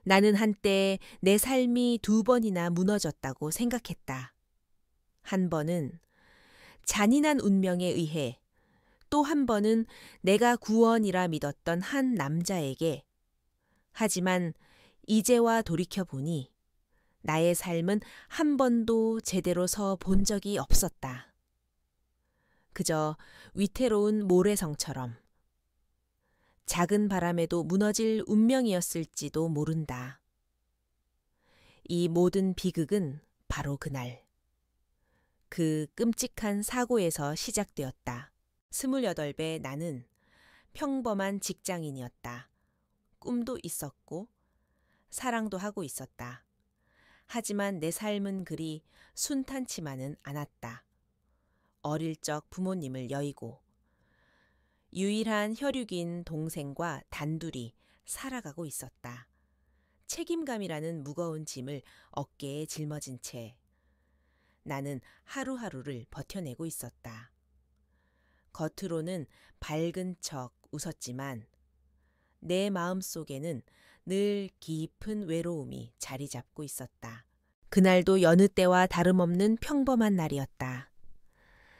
나는 한때 내 삶이 2번이나 무너졌다고 생각했다. 한 번은 잔인한 운명에 의해, 또 한 번은 내가 구원이라 믿었던 한 남자에게. 하지만 이제와 돌이켜보니 나의 삶은 한 번도 제대로 서 본 적이 없었다. 그저 위태로운 모래성처럼 작은 바람에도 무너질 운명이었을지도 모른다. 이 모든 비극은 바로 그날, 그 끔찍한 사고에서 시작되었다. 28배 나는 평범한 직장인이었다. 꿈도 있었고 사랑도 하고 있었다. 하지만 내 삶은 그리 순탄치만은 않았다. 어릴 적 부모님을 여의고 유일한 혈육인 동생과 단둘이 살아가고 있었다. 책임감이라는 무거운 짐을 어깨에 짊어진 채 나는 하루하루를 버텨내고 있었다. 겉으로는 밝은 척 웃었지만 내 마음속에는 늘 깊은 외로움이 자리 잡고 있었다. 그날도 여느 때와 다름없는 평범한 날이었다.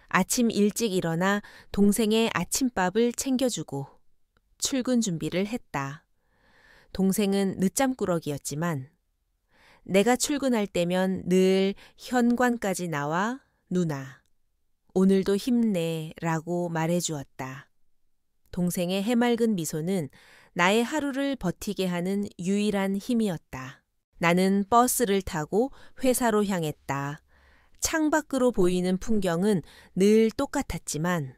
아침 일찍 일어나 동생의 아침밥을 챙겨주고 출근 준비를 했다. 동생은 늦잠꾸러기였지만 내가 출근할 때면 늘 현관까지 나와 누나, 오늘도 힘내 라고 말해주었다. 동생의 해맑은 미소는 나의 하루를 버티게 하는 유일한 힘이었다. 나는 버스를 타고 회사로 향했다. 창밖으로 보이는 풍경은 늘 똑같았지만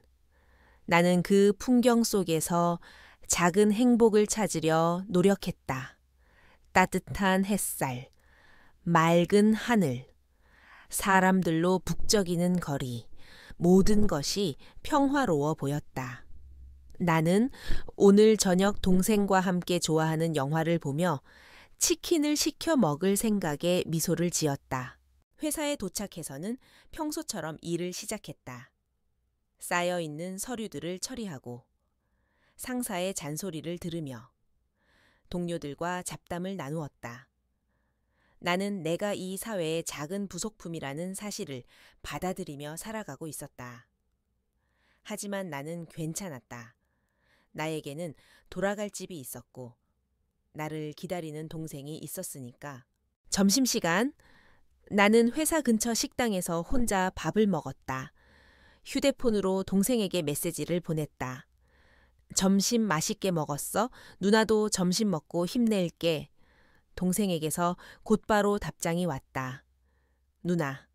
나는 그 풍경 속에서 작은 행복을 찾으려 노력했다. 따뜻한 햇살, 맑은 하늘, 사람들로 북적이는 거리, 모든 것이 평화로워 보였다. 나는 오늘 저녁 동생과 함께 좋아하는 영화를 보며 치킨을 시켜 먹을 생각에 미소를 지었다. 회사에 도착해서는 평소처럼 일을 시작했다. 쌓여있는 서류들을 처리하고 상사의 잔소리를 들으며 동료들과 잡담을 나누었다. 나는 내가 이 사회의 작은 부속품이라는 사실을 받아들이며 살아가고 있었다. 하지만 나는 괜찮았다. 나에게는 돌아갈 집이 있었고 나를 기다리는 동생이 있었으니까. 점심시간, 나는 회사 근처 식당에서 혼자 밥을 먹었다. 휴대폰으로 동생에게 메시지를 보냈다. 점심 맛있게 먹었어? 누나도 점심 먹고 힘낼게. 동생에게서 곧바로 답장이 왔다. 누나,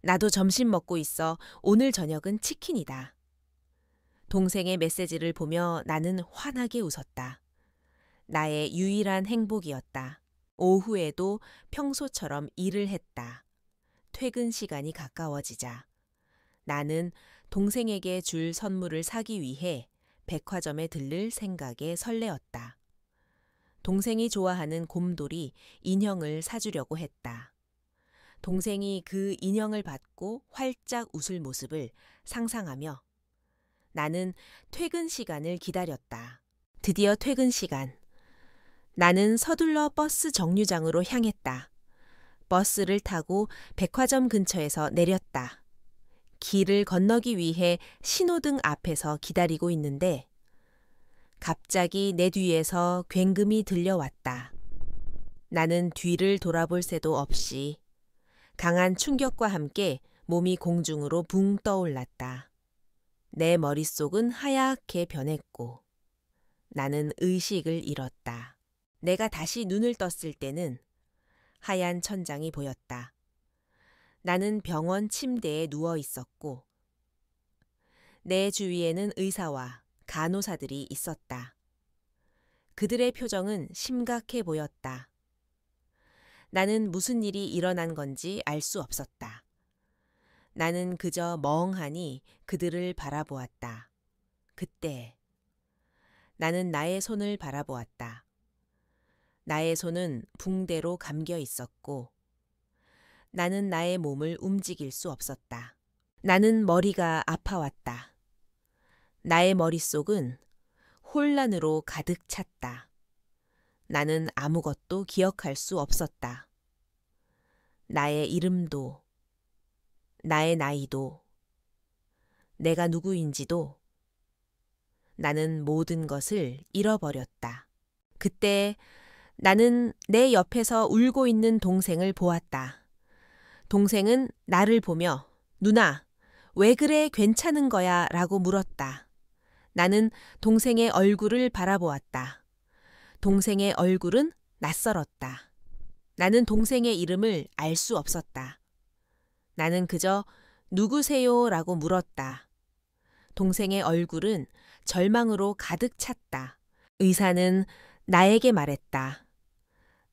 나도 점심 먹고 있어. 오늘 저녁은 치킨이다. 동생의 메시지를 보며 나는 환하게 웃었다. 나의 유일한 행복이었다. 오후에도 평소처럼 일을 했다. 퇴근 시간이 가까워지자 나는 동생에게 줄 선물을 사기 위해 백화점에 들를 생각에 설레었다. 동생이 좋아하는 곰돌이 인형을 사주려고 했다. 동생이 그 인형을 받고 활짝 웃을 모습을 상상하며 나는 퇴근 시간을 기다렸다. 드디어 퇴근 시간. 나는 서둘러 버스 정류장으로 향했다. 버스를 타고 백화점 근처에서 내렸다. 길을 건너기 위해 신호등 앞에서 기다리고 있는데 갑자기 내 뒤에서 굉음이 들려왔다. 나는 뒤를 돌아볼 새도 없이 강한 충격과 함께 몸이 공중으로 붕 떠올랐다. 내 머릿속은 하얗게 변했고 나는 의식을 잃었다. 내가 다시 눈을 떴을 때는 하얀 천장이 보였다. 나는 병원 침대에 누워 있었고 내 주위에는 의사와 간호사들이 있었다. 그들의 표정은 심각해 보였다. 나는 무슨 일이 일어난 건지 알 수 없었다. 나는 그저 멍하니 그들을 바라보았다. 그때 나는 나의 손을 바라보았다. 나의 손은 붕대로 감겨 있었고 나는 나의 몸을 움직일 수 없었다. 나는 머리가 아파왔다. 나의 머릿속은 혼란으로 가득 찼다. 나는 아무것도 기억할 수 없었다. 나의 이름도, 나의 나이도, 내가 누구인지도 나는 모든 것을 잃어버렸다. 그때 나는 내 옆에서 울고 있는 동생을 보았다. 동생은 나를 보며 누나, 왜 그래 괜찮은 거야? 라고 물었다. 나는 동생의 얼굴을 바라보았다. 동생의 얼굴은 낯설었다. 나는 동생의 이름을 알 수 없었다. 나는 그저 누구세요? 라고 물었다. 동생의 얼굴은 절망으로 가득 찼다. 의사는 나에게 말했다.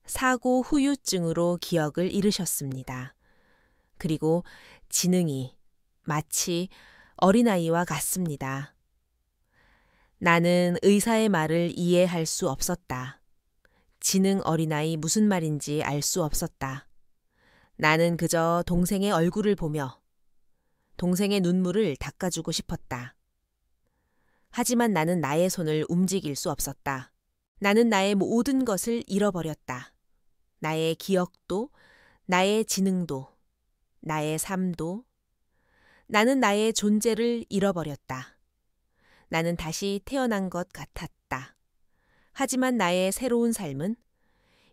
사고 후유증으로 기억을 잃으셨습니다. 그리고 지능이 마치 어린아이와 같습니다. 나는 의사의 말을 이해할 수 없었다. 지능 어린아이 무슨 말인지 알 수 없었다. 나는 그저 동생의 얼굴을 보며 동생의 눈물을 닦아주고 싶었다. 하지만 나는 나의 손을 움직일 수 없었다. 나는 나의 모든 것을 잃어버렸다. 나의 기억도, 나의 지능도, 나의 삶도, 나는 나의 존재를 잃어버렸다. 나는 다시 태어난 것 같았다. 하지만 나의 새로운 삶은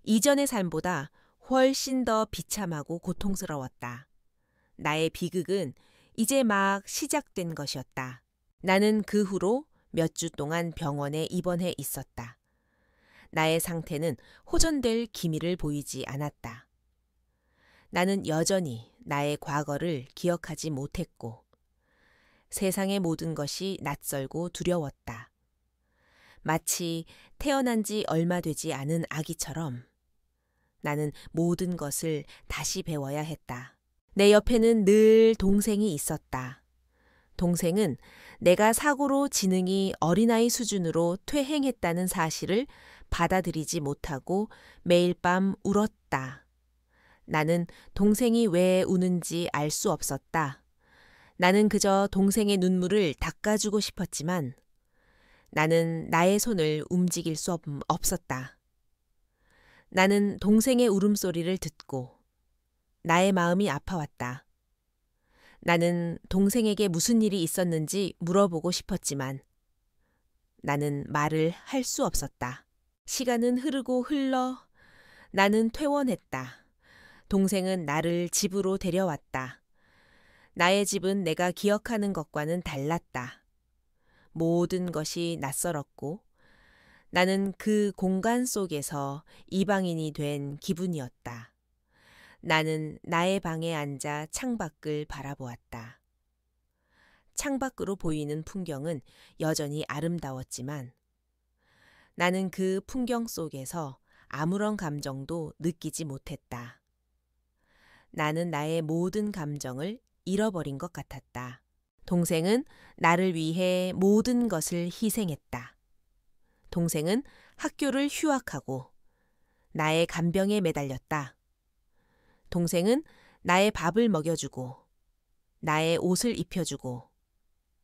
이전의 삶보다 훨씬 더 비참하고 고통스러웠다. 나의 비극은 이제 막 시작된 것이었다. 나는 그 후로 몇 주 동안 병원에 입원해 있었다. 나의 상태는 호전될 기미를 보이지 않았다. 나는 여전히 나의 과거를 기억하지 못했고 세상의 모든 것이 낯설고 두려웠다. 마치 태어난 지 얼마 되지 않은 아기처럼 나는 모든 것을 다시 배워야 했다. 내 옆에는 늘 동생이 있었다. 동생은 내가 사고로 지능이 어린아이 수준으로 퇴행했다는 사실을 받아들이지 못하고 매일 밤 울었다. 나는 동생이 왜 우는지 알 수 없었다. 나는 그저 동생의 눈물을 닦아주고 싶었지만 나는 나의 손을 움직일 수 없었다. 나는 동생의 울음소리를 듣고 나의 마음이 아파왔다. 나는 동생에게 무슨 일이 있었는지 물어보고 싶었지만 나는 말을 할 수 없었다. 시간은 흐르고 흘러 나는 퇴원했다. 동생은 나를 집으로 데려왔다. 나의 집은 내가 기억하는 것과는 달랐다. 모든 것이 낯설었고 나는 그 공간 속에서 이방인이 된 기분이었다. 나는 나의 방에 앉아 창밖을 바라보았다. 창밖으로 보이는 풍경은 여전히 아름다웠지만 나는 그 풍경 속에서 아무런 감정도 느끼지 못했다. 나는 나의 모든 감정을 잃어버린 것 같았다. 동생은 나를 위해 모든 것을 희생했다. 동생은 학교를 휴학하고 나의 간병에 매달렸다. 동생은 나의 밥을 먹여주고 나의 옷을 입혀주고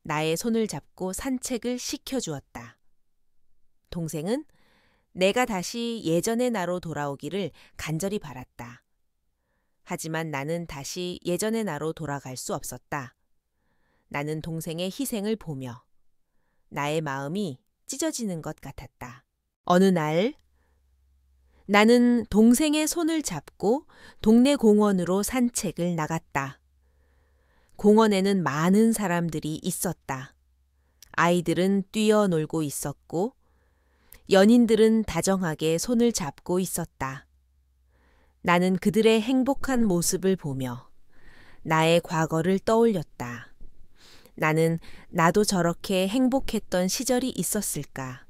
나의 손을 잡고 산책을 시켜주었다. 동생은 내가 다시 예전의 나로 돌아오기를 간절히 바랐다. 하지만 나는 다시 예전의 나로 돌아갈 수 없었다. 나는 동생의 희생을 보며 나의 마음이 찢어지는 것 같았다. 어느 날 나는 동생의 손을 잡고 동네 공원으로 산책을 나갔다. 공원에는 많은 사람들이 있었다. 아이들은 뛰어놀고 있었고 연인들은 다정하게 손을 잡고 있었다. 나는 그들의 행복한 모습을 보며 나의 과거를 떠올렸다. 나는 나도 저렇게 행복했던 시절이 있었을까?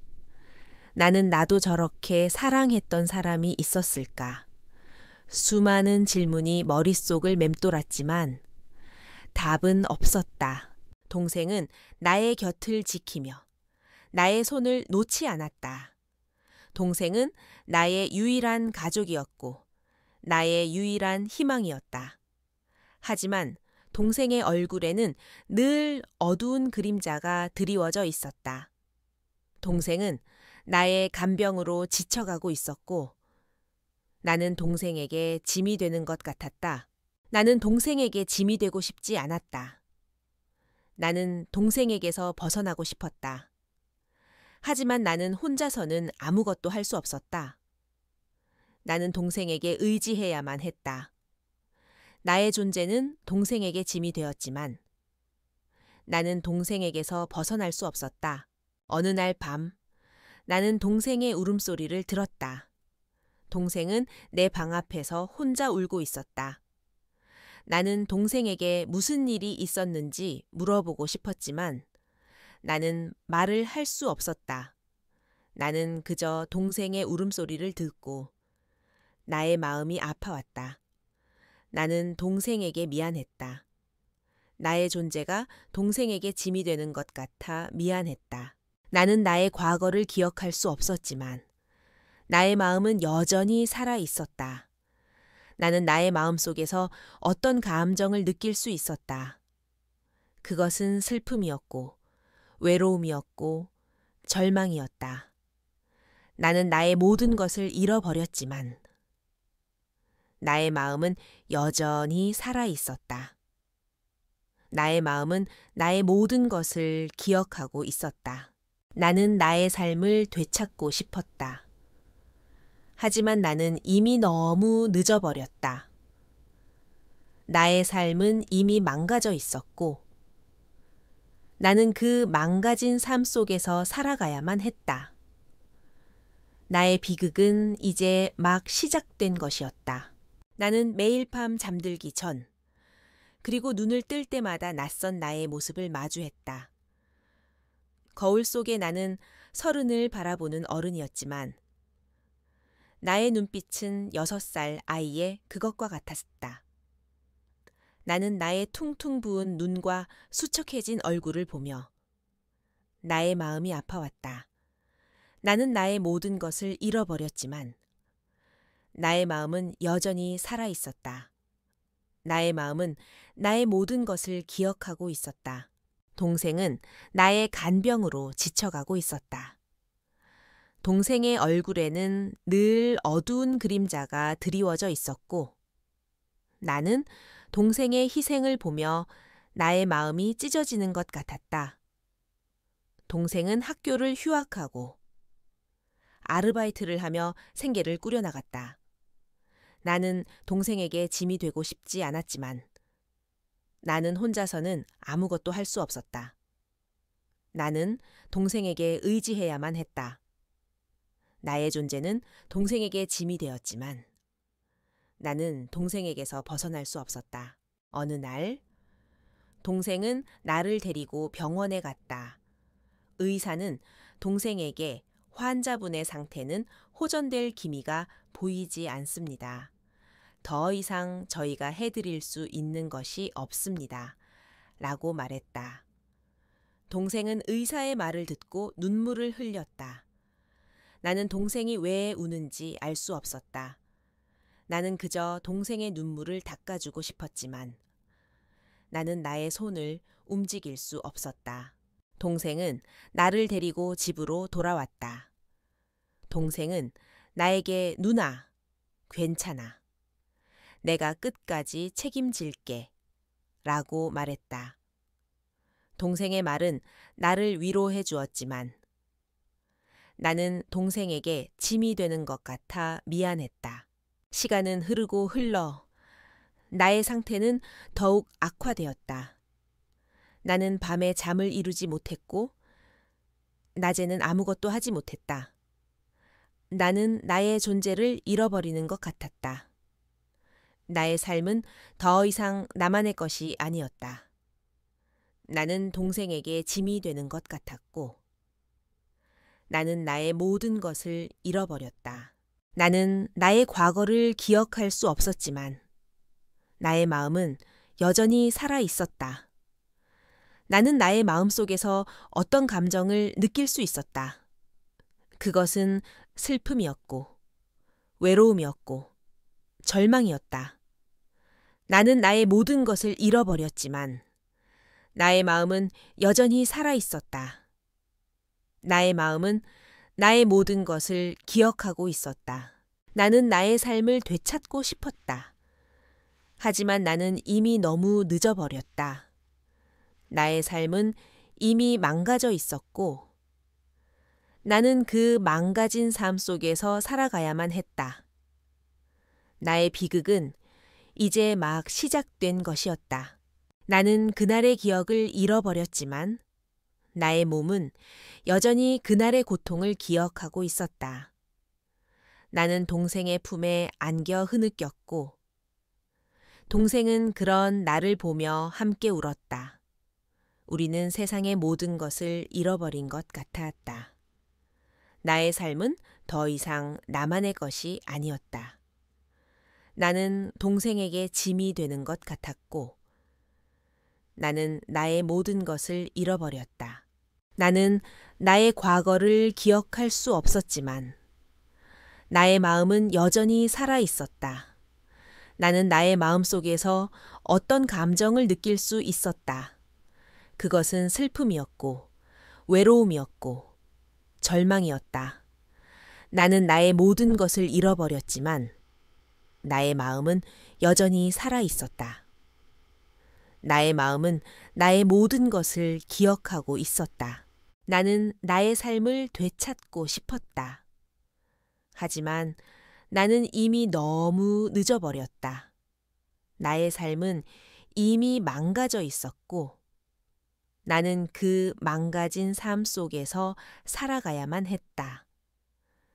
나는 나도 저렇게 사랑했던 사람이 있었을까? 수많은 질문이 머릿속을 맴돌았지만 답은 없었다. 동생은 나의 곁을 지키며 나의 손을 놓지 않았다. 동생은 나의 유일한 가족이었고 나의 유일한 희망이었다. 하지만 동생의 얼굴에는 늘 어두운 그림자가 드리워져 있었다. 동생은 나의 간병으로 지쳐가고 있었고 나는 동생에게 짐이 되는 것 같았다. 나는 동생에게 짐이 되고 싶지 않았다. 나는 동생에게서 벗어나고 싶었다. 하지만 나는 혼자서는 아무것도 할 수 없었다. 나는 동생에게 의지해야만 했다. 나의 존재는 동생에게 짐이 되었지만 나는 동생에게서 벗어날 수 없었다. 어느 날 밤, 나는 동생의 울음소리를 들었다. 동생은 내 방 앞에서 혼자 울고 있었다. 나는 동생에게 무슨 일이 있었는지 물어보고 싶었지만 나는 말을 할 수 없었다. 나는 그저 동생의 울음소리를 듣고 나의 마음이 아파왔다. 나는 동생에게 미안했다. 나의 존재가 동생에게 짐이 되는 것 같아 미안했다. 나는 나의 과거를 기억할 수 없었지만 나의 마음은 여전히 살아 있었다. 나는 나의 마음 속에서 어떤 감정을 느낄 수 있었다. 그것은 슬픔이었고 외로움이었고 절망이었다. 나는 나의 모든 것을 잃어버렸지만 나의 마음은 여전히 살아 있었다. 나의 마음은 나의 모든 것을 기억하고 있었다. 나는 나의 삶을 되찾고 싶었다. 하지만 나는 이미 너무 늦어버렸다. 나의 삶은 이미 망가져 있었고 나는 그 망가진 삶 속에서 살아가야만 했다. 나의 비극은 이제 막 시작된 것이었다. 나는 매일 밤 잠들기 전 그리고 눈을 뜰 때마다 낯선 나의 모습을 마주했다. 거울 속에 나는 30을 바라보는 어른이었지만 나의 눈빛은 6살 아이의 그것과 같았다. 나는 나의 퉁퉁 부은 눈과 수척해진 얼굴을 보며 나의 마음이 아파왔다. 나는 나의 모든 것을 잃어버렸지만 나의 마음은 여전히 살아 있었다. 나의 마음은 나의 모든 것을 기억하고 있었다. 동생은 나의 간병으로 지쳐가고 있었다. 동생의 얼굴에는 늘 어두운 그림자가 드리워져 있었고 나는 동생의 희생을 보며 나의 마음이 찢어지는 것 같았다. 동생은 학교를 휴학하고 아르바이트를 하며 생계를 꾸려나갔다. 나는 동생에게 짐이 되고 싶지 않았지만 나는 혼자서는 아무것도 할 수 없었다. 나는 동생에게 의지해야만 했다. 나의 존재는 동생에게 짐이 되었지만 나는 동생에게서 벗어날 수 없었다. 어느 날 동생은 나를 데리고 병원에 갔다. 의사는 동생에게 환자분의 상태는 호전될 기미가 보이지 않습니다. 더 이상 저희가 해드릴 수 있는 것이 없습니다. 라고 말했다. 동생은 의사의 말을 듣고 눈물을 흘렸다. 나는 동생이 왜 우는지 알 수 없었다. 나는 그저 동생의 눈물을 닦아주고 싶었지만 나는 나의 손을 움직일 수 없었다. 동생은 나를 데리고 집으로 돌아왔다. 동생은 나에게 누나, 괜찮아. 내가 끝까지 책임질게. 라고 말했다. 동생의 말은 나를 위로해 주었지만 나는 동생에게 짐이 되는 것 같아 미안했다. 시간은 흐르고 흘러 나의 상태는 더욱 악화되었다. 나는 밤에 잠을 이루지 못했고 낮에는 아무것도 하지 못했다. 나는 나의 존재를 잃어버리는 것 같았다. 나의 삶은 더 이상 나만의 것이 아니었다. 나는 동생에게 짐이 되는 것 같았고 나는 나의 모든 것을 잃어버렸다. 나는 나의 과거를 기억할 수 없었지만 나의 마음은 여전히 살아 있었다. 나는 나의 마음 속에서 어떤 감정을 느낄 수 있었다. 그것은 슬픔이었고 외로움이었고 절망이었다. 나는 나의 모든 것을 잃어버렸지만 나의 마음은 여전히 살아 있었다. 나의 마음은 나의 모든 것을 기억하고 있었다. 나는 나의 삶을 되찾고 싶었다. 하지만 나는 이미 너무 늦어버렸다. 나의 삶은 이미 망가져 있었고 나는 그 망가진 삶 속에서 살아가야만 했다. 나의 비극은 이제 막 시작된 것이었다. 나는 그날의 기억을 잃어버렸지만 나의 몸은 여전히 그날의 고통을 기억하고 있었다. 나는 동생의 품에 안겨 흐느꼈고 동생은 그런 나를 보며 함께 울었다. 우리는 세상의 모든 것을 잃어버린 것 같았다. 나의 삶은 더 이상 나만의 것이 아니었다. 나는 동생에게 짐이 되는 것 같았고 나는 나의 모든 것을 잃어버렸다. 나는 나의 과거를 기억할 수 없었지만 나의 마음은 여전히 살아 있었다. 나는 나의 마음 속에서 어떤 감정을 느낄 수 있었다. 그것은 슬픔이었고 외로움이었고 절망이었다. 나는 나의 모든 것을 잃어버렸지만 나의 마음은 여전히 살아 있었다. 나의 마음은 나의 모든 것을 기억하고 있었다. 나는 나의 삶을 되찾고 싶었다. 하지만 나는 이미 너무 늦어버렸다. 나의 삶은 이미 망가져 있었고 나는 그 망가진 삶 속에서 살아가야만 했다.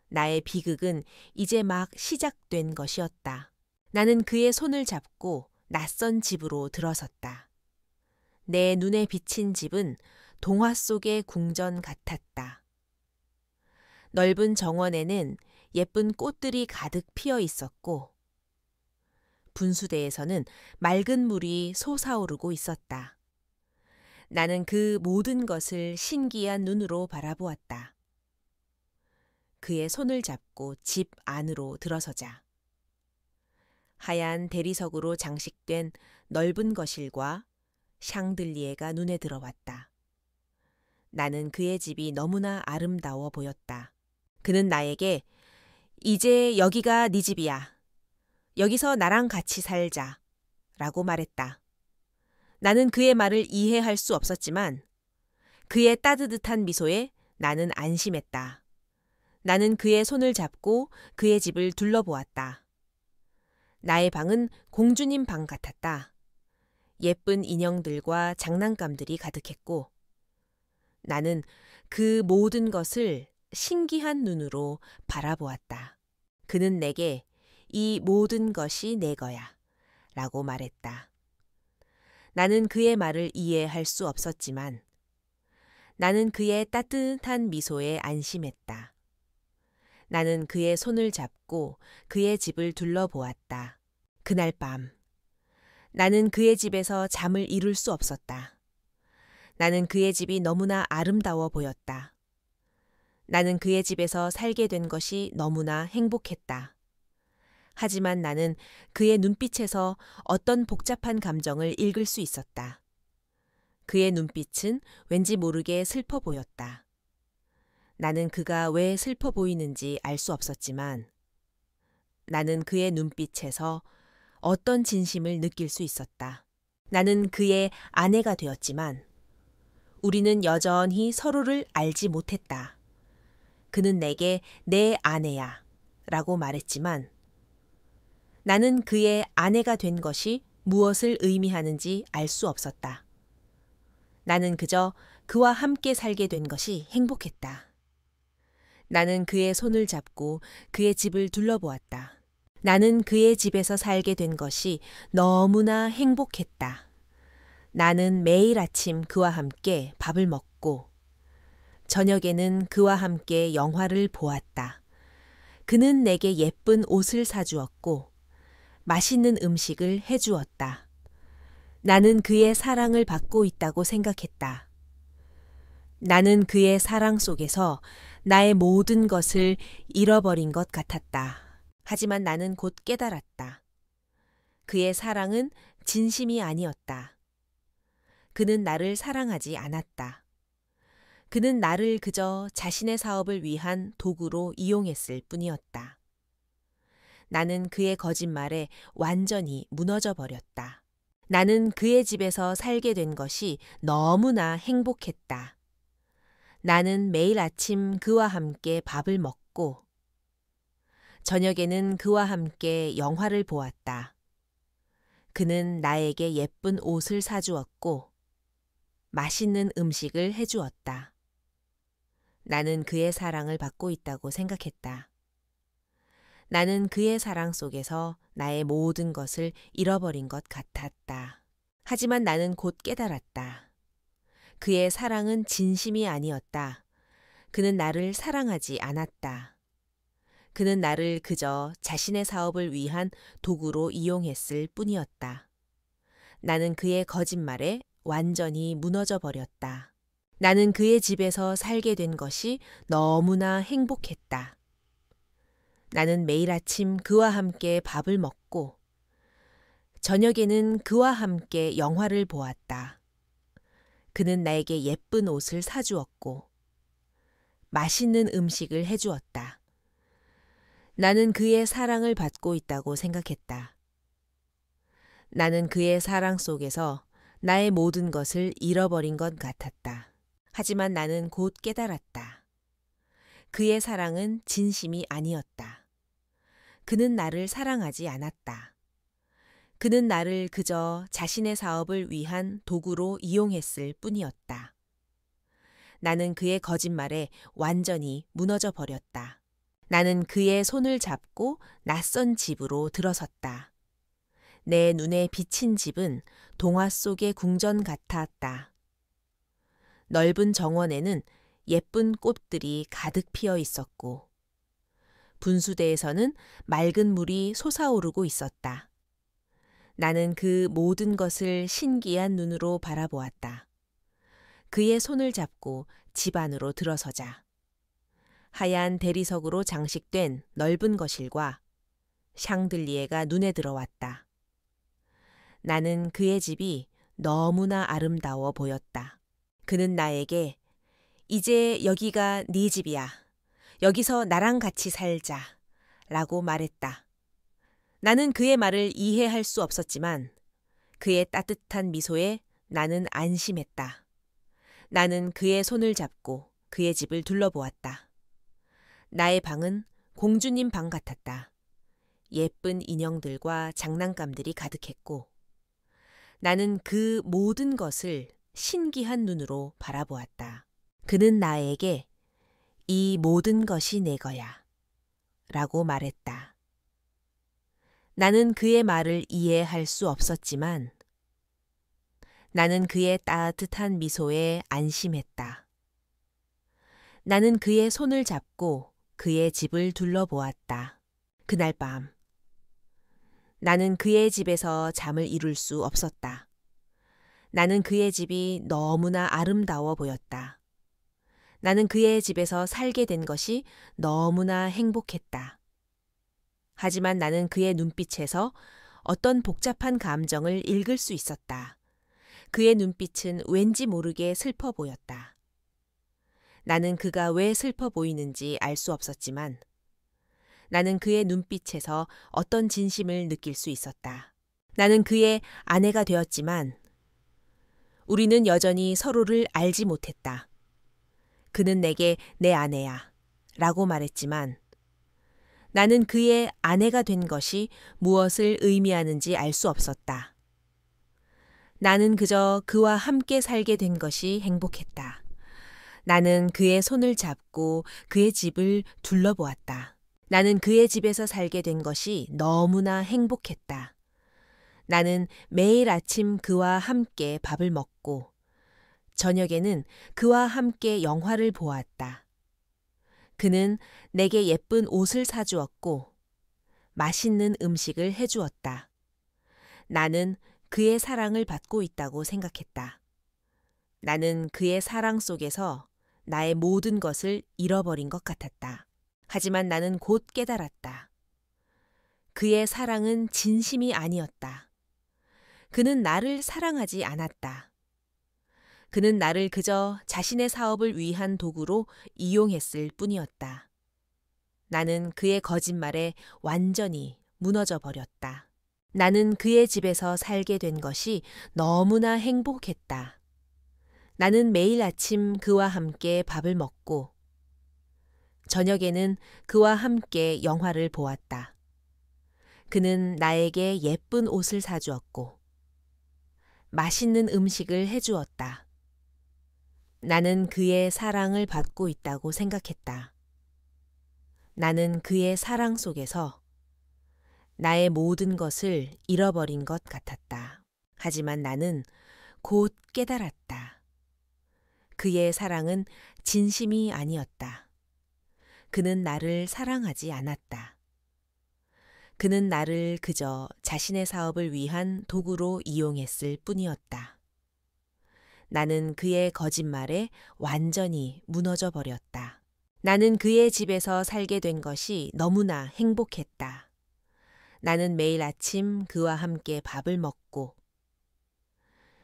나의 비극은 이제 막 시작된 것이었다. 나는 그의 손을 잡고 낯선 집으로 들어섰다. 내 눈에 비친 집은 동화 속의 궁전 같았다. 넓은 정원에는 예쁜 꽃들이 가득 피어 있었고 분수대에서는 맑은 물이 솟아오르고 있었다. 나는 그 모든 것을 신기한 눈으로 바라보았다. 그의 손을 잡고 집 안으로 들어서자 하얀 대리석으로 장식된 넓은 거실과 샹들리에가 눈에 들어왔다. 나는 그의 집이 너무나 아름다워 보였다. 그는 나에게 이제 여기가 네 집이야. 여기서 나랑 같이 살자. 라고 말했다. 나는 그의 말을 이해할 수 없었지만 그의 따뜻한 미소에 나는 안심했다. 나는 그의 손을 잡고 그의 집을 둘러보았다. 나의 방은 공주님 방 같았다. 예쁜 인형들과 장난감들이 가득했고 나는 그 모든 것을 신기한 눈으로 바라보았다. 그는 내게 이 모든 것이 내 거야 라고 말했다. 나는 그의 말을 이해할 수 없었지만 나는 그의 따뜻한 미소에 안심했다. 나는 그의 손을 잡고 그의 집을 둘러보았다. 그날 밤 나는 그의 집에서 잠을 이룰 수 없었다. 나는 그의 집이 너무나 아름다워 보였다. 나는 그의 집에서 살게 된 것이 너무나 행복했다. 하지만 나는 그의 눈빛에서 어떤 복잡한 감정을 읽을 수 있었다. 그의 눈빛은 왠지 모르게 슬퍼 보였다. 나는 그가 왜 슬퍼 보이는지 알 수 없었지만 나는 그의 눈빛에서 어떤 진심을 느낄 수 있었다. 나는 그의 아내가 되었지만 우리는 여전히 서로를 알지 못했다. 그는 내게 내 아내야 라고 말했지만 나는 그의 아내가 된 것이 무엇을 의미하는지 알 수 없었다. 나는 그저 그와 함께 살게 된 것이 행복했다. 나는 그의 손을 잡고 그의 집을 둘러보았다. 나는 그의 집에서 살게 된 것이 너무나 행복했다. 나는 매일 아침 그와 함께 밥을 먹고 저녁에는 그와 함께 영화를 보았다. 그는 내게 예쁜 옷을 사주었고 맛있는 음식을 해주었다. 나는 그의 사랑을 받고 있다고 생각했다. 나는 그의 사랑 속에서 나의 모든 것을 잃어버린 것 같았다. 하지만 나는 곧 깨달았다. 그의 사랑은 진심이 아니었다. 그는 나를 사랑하지 않았다. 그는 나를 그저 자신의 사업을 위한 도구로 이용했을 뿐이었다. 나는 그의 거짓말에 완전히 무너져 버렸다. 나는 그의 집에서 살게 된 것이 너무나 행복했다. 나는 매일 아침 그와 함께 밥을 먹고 저녁에는 그와 함께 영화를 보았다. 그는 나에게 예쁜 옷을 사주었고 맛있는 음식을 해주었다. 나는 그의 사랑을 받고 있다고 생각했다. 나는 그의 사랑 속에서 나의 모든 것을 잃어버린 것 같았다. 하지만 나는 곧 깨달았다. 그의 사랑은 진심이 아니었다. 그는 나를 사랑하지 않았다. 그는 나를 그저 자신의 사업을 위한 도구로 이용했을 뿐이었다. 나는 그의 거짓말에 완전히 무너져 버렸다. 나는 그의 집에서 살게 된 것이 너무나 행복했다. 나는 매일 아침 그와 함께 밥을 먹고 저녁에는 그와 함께 영화를 보았다. 그는 나에게 예쁜 옷을 사주었고 맛있는 음식을 해주었다. 나는 그의 사랑을 받고 있다고 생각했다. 나는 그의 사랑 속에서 나의 모든 것을 잃어버린 것 같았다. 하지만 나는 곧 깨달았다. 그의 사랑은 진심이 아니었다. 그는 나를 사랑하지 않았다. 그는 나를 그저 자신의 사업을 위한 도구로 이용했을 뿐이었다. 나는 그의 거짓말에 완전히 무너져 버렸다. 나는 그의 손을 잡고 낯선 집으로 들어섰다. 내 눈에 비친 집은 동화 속의 궁전 같았다. 넓은 정원에는 예쁜 꽃들이 가득 피어 있었고 분수대에서는 맑은 물이 솟아오르고 있었다. 나는 그 모든 것을 신기한 눈으로 바라보았다. 그의 손을 잡고 집 안으로 들어서자 하얀 대리석으로 장식된 넓은 거실과 샹들리에가 눈에 들어왔다. 나는 그의 집이 너무나 아름다워 보였다. 그는 나에게 이제 여기가 네 집이야. 여기서 나랑 같이 살자. 라고 말했다. 나는 그의 말을 이해할 수 없었지만 그의 따뜻한 미소에 나는 안심했다. 나는 그의 손을 잡고 그의 집을 둘러보았다. 나의 방은 공주님 방 같았다. 예쁜 인형들과 장난감들이 가득했고 나는 그 모든 것을 신기한 눈으로 바라보았다. 그는 나에게 이 모든 것이 내 거야 라고 말했다. 나는 그의 말을 이해할 수 없었지만 나는 그의 따뜻한 미소에 안심했다. 나는 그의 손을 잡고 그의 집을 둘러보았다. 그날 밤 나는 그의 집에서 잠을 이룰 수 없었다. 나는 그의 집이 너무나 아름다워 보였다. 나는 그의 집에서 살게 된 것이 너무나 행복했다. 하지만 나는 그의 눈빛에서 어떤 복잡한 감정을 읽을 수 있었다. 그의 눈빛은 왠지 모르게 슬퍼 보였다. 나는 그가 왜 슬퍼 보이는지 알 수 없었지만 나는 그의 눈빛에서 어떤 진심을 느낄 수 있었다. 나는 그의 아내가 되었지만 우리는 여전히 서로를 알지 못했다. 그는 내게 내 아내야 라고 말했지만 나는 그의 아내가 된 것이 무엇을 의미하는지 알 수 없었다. 나는 그저 그와 함께 살게 된 것이 행복했다. 나는 그의 손을 잡고 그의 집을 둘러보았다. 나는 그의 집에서 살게 된 것이 너무나 행복했다. 나는 매일 아침 그와 함께 밥을 먹고 저녁에는 그와 함께 영화를 보았다. 그는 내게 예쁜 옷을 사주었고 맛있는 음식을 해주었다. 나는 그의 사랑을 받고 있다고 생각했다. 나는 그의 사랑 속에서 나의 모든 것을 잃어버린 것 같았다. 하지만 나는 곧 깨달았다. 그의 사랑은 진심이 아니었다. 그는 나를 사랑하지 않았다. 그는 나를 그저 자신의 사업을 위한 도구로 이용했을 뿐이었다. 나는 그의 거짓말에 완전히 무너져 버렸다. 나는 그의 집에서 살게 된 것이 너무나 행복했다. 나는 매일 아침 그와 함께 밥을 먹고 저녁에는 그와 함께 영화를 보았다. 그는 나에게 예쁜 옷을 사주었고 맛있는 음식을 해주었다. 나는 그의 사랑을 받고 있다고 생각했다. 나는 그의 사랑 속에서 나의 모든 것을 잃어버린 것 같았다. 하지만 나는 곧 깨달았다. 그의 사랑은 진심이 아니었다. 그는 나를 사랑하지 않았다. 그는 나를 그저 자신의 사업을 위한 도구로 이용했을 뿐이었다. 나는 그의 거짓말에 완전히 무너져 버렸다. 나는 그의 집에서 살게 된 것이 너무나 행복했다. 나는 매일 아침 그와 함께 밥을 먹고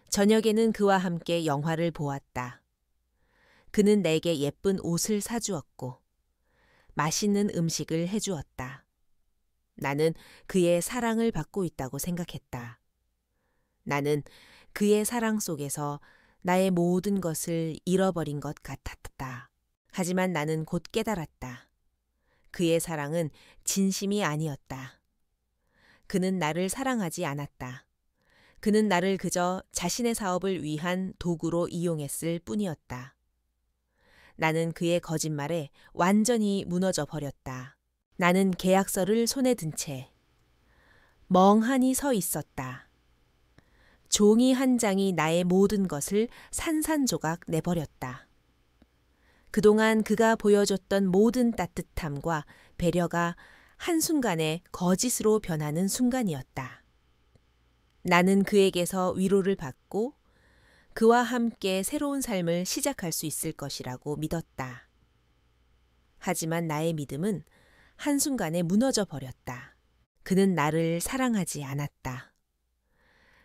저녁에는 그와 함께 영화를 보았다. 그는 내게 예쁜 옷을 사주었고 맛있는 음식을 해주었다. 나는 그의 사랑을 받고 있다고 생각했다. 나는 그의 사랑 속에서 나의 모든 것을 잃어버린 것 같았다. 하지만 나는 곧 깨달았다. 그의 사랑은 진심이 아니었다. 그는 나를 사랑하지 않았다. 그는 나를 그저 자신의 사업을 위한 도구로 이용했을 뿐이었다. 나는 그의 거짓말에 완전히 무너져 버렸다. 나는 계약서를 손에 든 채 멍하니 서 있었다. 종이 한 장이 나의 모든 것을 산산조각 내버렸다. 그동안 그가 보여줬던 모든 따뜻함과 배려가 한순간에 거짓으로 변하는 순간이었다. 나는 그에게서 위로를 받고 그와 함께 새로운 삶을 시작할 수 있을 것이라고 믿었다. 하지만 나의 믿음은 한순간에 무너져 버렸다. 그는 나를 사랑하지 않았다.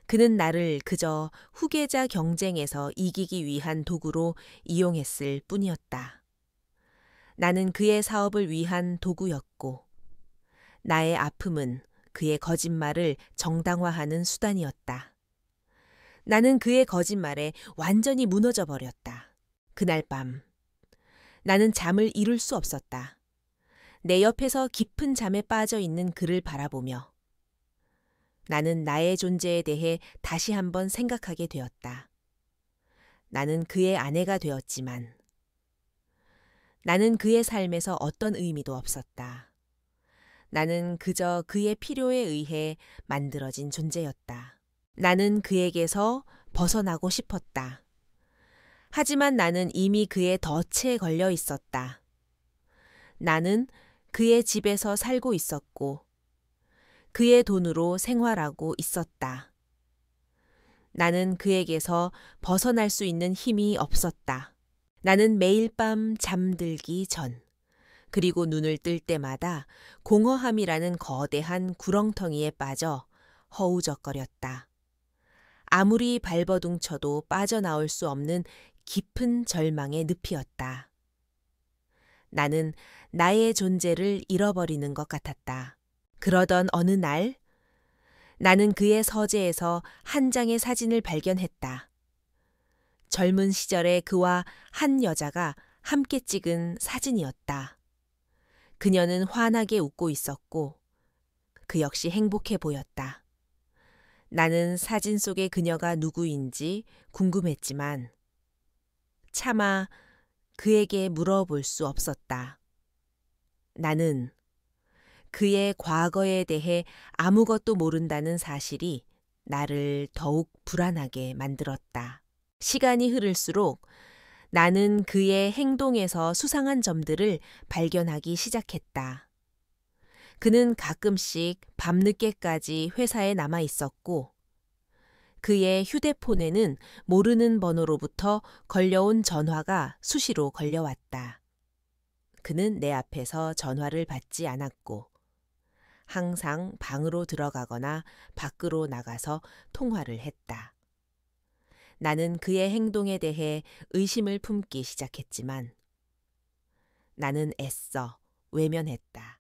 그는 나를 그저 후계자 경쟁에서 이기기 위한 도구로 이용했을 뿐이었다. 나는 그의 사업을 위한 도구였고 나의 아픔은 그의 거짓말을 정당화하는 수단이었다. 나는 그의 거짓말에 완전히 무너져 버렸다. 그날 밤 나는 잠을 이룰 수 없었다. 내 옆에서 깊은 잠에 빠져 있는 그를 바라보며 나는 나의 존재에 대해 다시 한번 생각하게 되었다. 나는 그의 아내가 되었지만 나는 그의 삶에서 어떤 의미도 없었다. 나는 그저 그의 필요에 의해 만들어진 존재였다. 나는 그에게서 벗어나고 싶었다. 하지만 나는 이미 그의 덫에 걸려 있었다. 나는 그의 집에서 살고 있었고 그의 돈으로 생활하고 있었다. 나는 그에게서 벗어날 수 있는 힘이 없었다. 나는 매일 밤 잠들기 전 그리고 눈을 뜰 때마다 공허함이라는 거대한 구렁텅이에 빠져 허우적거렸다. 아무리 발버둥 쳐도 빠져나올 수 없는 깊은 절망의 늪이었다. 나는 나의 존재를 잃어버리는 것 같았다. 그러던 어느 날 나는 그의 서재에서 한 장의 사진을 발견했다. 젊은 시절의 그와 한 여자가 함께 찍은 사진이었다. 그녀는 환하게 웃고 있었고 그 역시 행복해 보였다. 나는 사진 속의 그녀가 누구인지 궁금했지만 차마 그에게 물어볼 수 없었다. 나는 그의 과거에 대해 아무것도 모른다는 사실이 나를 더욱 불안하게 만들었다. 시간이 흐를수록 나는 그의 행동에서 수상한 점들을 발견하기 시작했다. 그는 가끔씩 밤늦게까지 회사에 남아 있었고 그의 휴대폰에는 모르는 번호로부터 걸려온 전화가 수시로 걸려왔다. 그는 내 앞에서 전화를 받지 않았고 항상 방으로 들어가거나 밖으로 나가서 통화를 했다. 나는 그의 행동에 대해 의심을 품기 시작했지만 나는 애써 외면했다.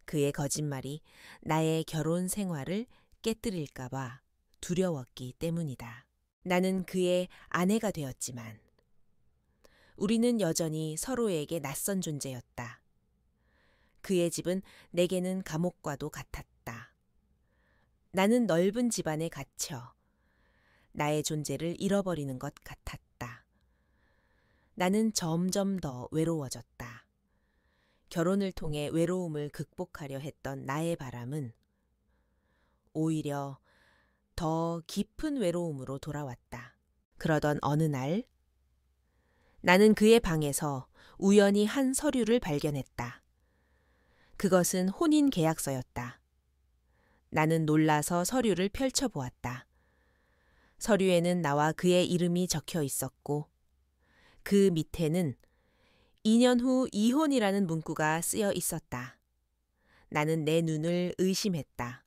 그의 거짓말이 나의 결혼 생활을 깨뜨릴까봐 두려웠기 때문이다. 나는 그의 아내가 되었지만 우리는 여전히 서로에게 낯선 존재였다. 그의 집은 내게는 감옥과도 같았다. 나는 넓은 집안에 갇혀 나의 존재를 잃어버리는 것 같았다. 나는 점점 더 외로워졌다. 결혼을 통해 외로움을 극복하려 했던 나의 바람은 오히려 더 깊은 외로움으로 돌아왔다. 그러던 어느 날 나는 그의 방에서 우연히 한 서류를 발견했다. 그것은 혼인 계약서였다. 나는 놀라서 서류를 펼쳐보았다. 서류에는 나와 그의 이름이 적혀 있었고 그 밑에는 2년 후 이혼이라는 문구가 쓰여 있었다. 나는 내 눈을 의심했다.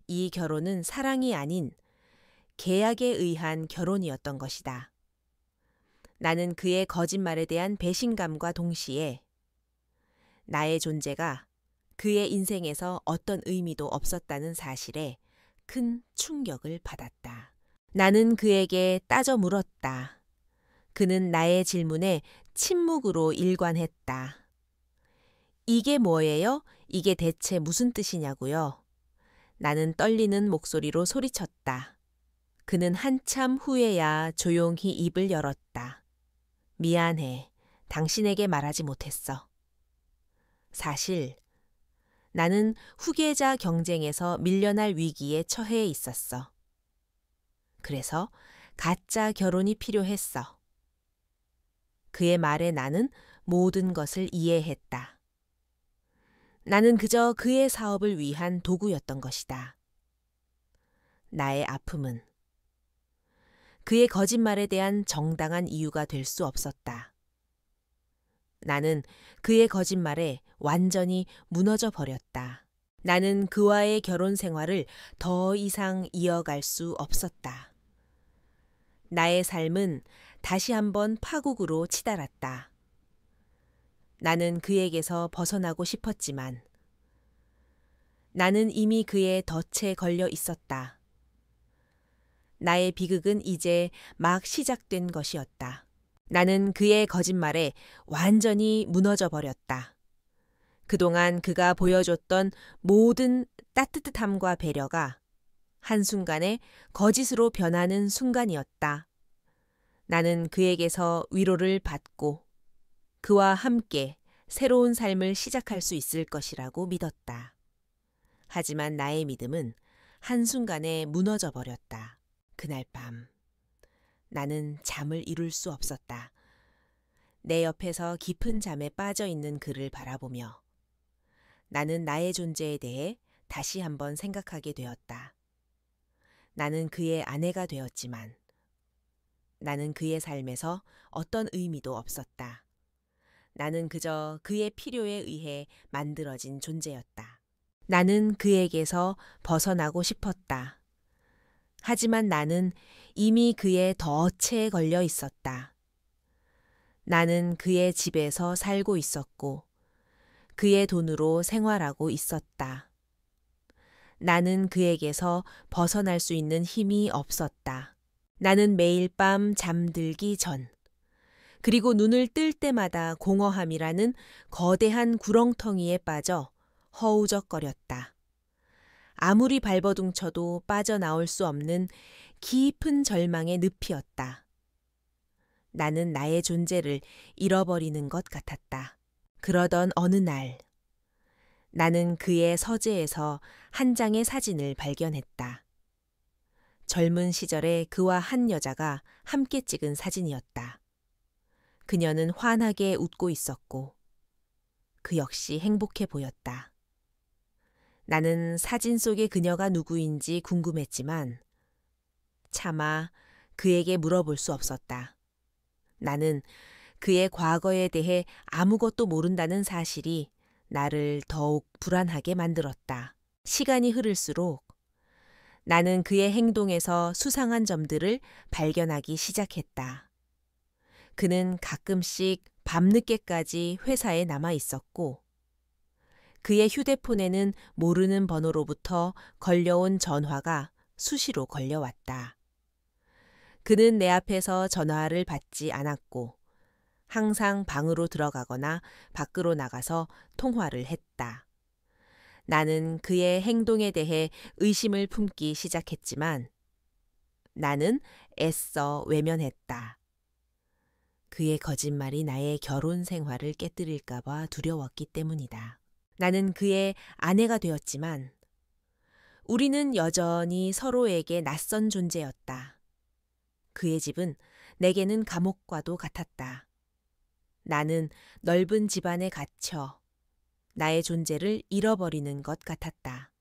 이 결혼은 사랑이 아닌 계약에 의한 결혼이었던 것이다. 나는 그의 거짓말에 대한 배신감과 동시에 나의 존재가 그의 인생에서 어떤 의미도 없었다는 사실에 큰 충격을 받았다. 나는 그에게 따져 물었다. 그는 나의 질문에 침묵으로 일관했다. 이게 뭐예요? 이게 대체 무슨 뜻이냐고요? 나는 떨리는 목소리로 소리쳤다. 그는 한참 후에야 조용히 입을 열었다. 미안해. 당신에게 말하지 못했어. 사실 나는 후계자 경쟁에서 밀려날 위기에 처해 있었어. 그래서 가짜 결혼이 필요했어. 그의 말에 나는 모든 것을 이해했다. 나는 그저 그의 사업을 위한 도구였던 것이다. 나의 아픔은 그의 거짓말에 대한 정당한 이유가 될 수 없었다. 나는 그의 거짓말에 완전히 무너져 버렸다. 나는 그와의 결혼 생활을 더 이상 이어갈 수 없었다. 나의 삶은 다시 한번 파국으로 치달았다. 나는 그에게서 벗어나고 싶었지만 나는 이미 그의 덫에 걸려 있었다. 나의 비극은 이제 막 시작된 것이었다. 나는 그의 거짓말에 완전히 무너져 버렸다. 그동안 그가 보여줬던 모든 따뜻함과 배려가 한순간에 거짓으로 변하는 순간이었다. 나는 그에게서 위로를 받고 그와 함께 새로운 삶을 시작할 수 있을 것이라고 믿었다. 하지만 나의 믿음은 한순간에 무너져 버렸다. 그날 밤 나는 잠을 이룰 수 없었다. 내 옆에서 깊은 잠에 빠져 있는 그를 바라보며 나는 나의 존재에 대해 다시 한번 생각하게 되었다. 나는 그의 아내가 되었지만 나는 그의 삶에서 어떤 의미도 없었다. 나는 그저 그의 필요에 의해 만들어진 존재였다. 나는 그에게서 벗어나고 싶었다. 하지만 나는 이미 그의 덫에 걸려 있었다. 나는 그의 집에서 살고 있었고 그의 돈으로 생활하고 있었다. 나는 그에게서 벗어날 수 있는 힘이 없었다. 나는 매일 밤 잠들기 전, 그리고 눈을 뜰 때마다 공허함이라는 거대한 구렁텅이에 빠져 허우적거렸다. 아무리 발버둥쳐도 빠져나올 수 없는 깊은 절망의 늪이었다. 나는 나의 존재를 잃어버리는 것 같았다. 그러던 어느 날, 나는 그의 서재에서 한 장의 사진을 발견했다. 젊은 시절에 그와 한 여자가 함께 찍은 사진이었다. 그녀는 환하게 웃고 있었고 그 역시 행복해 보였다. 나는 사진 속의 그녀가 누구인지 궁금했지만 차마 그에게 물어볼 수 없었다. 나는 그의 과거에 대해 아무것도 모른다는 사실이 나를 더욱 불안하게 만들었다. 시간이 흐를수록 나는 그의 행동에서 수상한 점들을 발견하기 시작했다. 그는 가끔씩 밤늦게까지 회사에 남아 있었고, 그의 휴대폰에는 모르는 번호로부터 걸려온 전화가 수시로 걸려왔다. 그는 내 앞에서 전화를 받지 않았고, 항상 방으로 들어가거나 밖으로 나가서 통화를 했다. 나는 그의 행동에 대해 의심을 품기 시작했지만 나는 애써 외면했다. 그의 거짓말이 나의 결혼 생활을 깨뜨릴까봐 두려웠기 때문이다. 나는 그의 아내가 되었지만 우리는 여전히 서로에게 낯선 존재였다. 그의 집은 내게는 감옥과도 같았다. 나는 넓은 집안에 갇혀 나의 존재를 잃어버리는 것 같았다.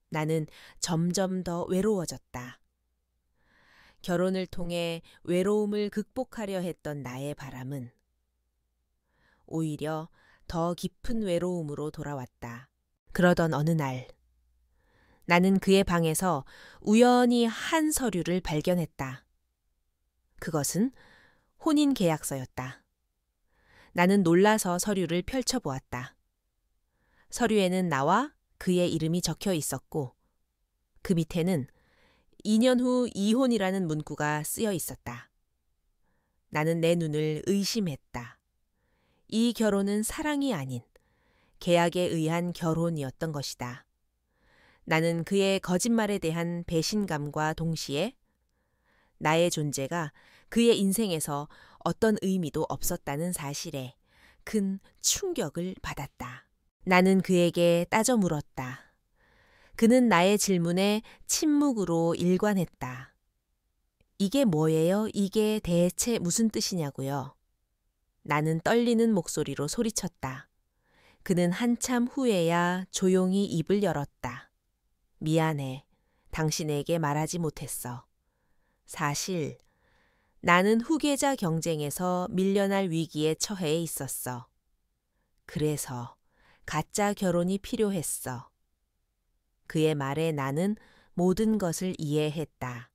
나는 점점 더 외로워졌다. 결혼을 통해 외로움을 극복하려 했던 나의 바람은 오히려 더 깊은 외로움으로 돌아왔다. 그러던 어느 날, 나는 그의 방에서 우연히 한 서류를 발견했다. 그것은 혼인 계약서였다. 나는 놀라서 서류를 펼쳐보았다. 서류에는 나와 그의 이름이 적혀 있었고 그 밑에는 2년 후 이혼이라는 문구가 쓰여 있었다. 나는 내 눈을 의심했다. 이 결혼은 사랑이 아닌 계약에 의한 결혼이었던 것이다. 나는 그의 거짓말에 대한 배신감과 동시에 나의 존재가 그의 인생에서 어떤 의미도 없었다는 사실에 큰 충격을 받았다. 나는 그에게 따져 물었다. 그는 나의 질문에 침묵으로 일관했다. 이게 뭐예요? 이게 대체 무슨 뜻이냐고요? 나는 떨리는 목소리로 소리쳤다. 그는 한참 후에야 조용히 입을 열었다. 미안해. 당신에게 말하지 못했어. 사실 나는 후계자 경쟁에서 밀려날 위기에 처해 있었어. 그래서 가짜 결혼이 필요했어. 그의 말에 나는 모든 것을 이해했다.